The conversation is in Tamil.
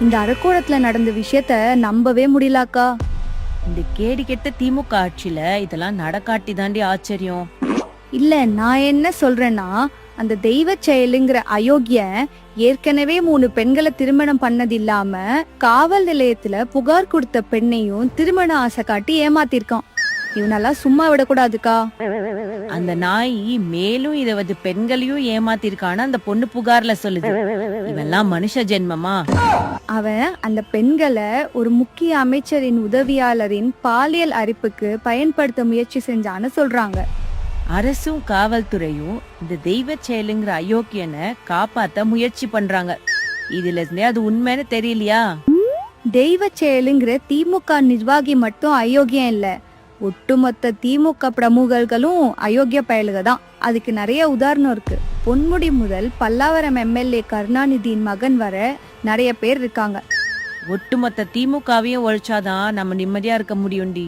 இந்த அரக்கோணத்துல நடந்த விஷயத்த நம்பவே முடியலக்கா. இந்த கேடு கெட்ட திமுக ஆட்சியில இதெல்லாம் நடக்காட்டி தாண்டி ஆச்சரியம். இல்ல, நான் என்ன சொல்றேன்னா, அந்த தெய்வ செயலுங்கிற அயோக்கியன் ஏற்கனவே 3 பெண்களை திருமணம் பண்ணது இல்லாம காவல் நிலையத்துல புகார் கொடுத்த பெண்ணையும் திருமண ஆசை காட்டி ஏமாத்திருக்கான். இவனெல்லாம் சும்மா விடக்கூடாதுக்கா. அந்த நாய் மேலும் இத பெண்களையும் ஏமாத்திருக்கான அந்த பொண்ணு புகார்ல சொல்லுது. இவெல்லாம் மனுஷ ஜென்மமா? அவன் அந்த பெண்களை ஒரு முக்கிய அமைச்சரின் உதவியாளரின் பாலியல் அரிப்புக்கு பயன்படுத்த முயற்சி செஞ்சான்னு சொல்றாங்க. அரசும் காவல்துறையும் இந்த தெய்வ செயலுங்கிற அயோக்கியனை காப்பாத்த முயற்சி பண்றாங்க. இதுல இருந்தே அது உண்மைன்னு தெரியலையா? தெய்வ செயலுங்கிற திமுக நிர்வாகி மட்டும் அயோக்கியம் இல்ல, ஒட்டுமொத்த திமுக பிரமுகர்களும் அயோக்கிய பயலுக தான். அதுக்கு நிறைய உதாரணம் இருக்கு. பொன்முடி முதல் பல்லாவரம் எம்எல்ஏ கருணாநிதியின் மகன் வர நிறைய பேர் இருக்காங்க. ஒட்டுமொத்த திமுகவையும் ஒழிச்சாதான் நம்ம நிம்மதியா இருக்க முடியும்டி.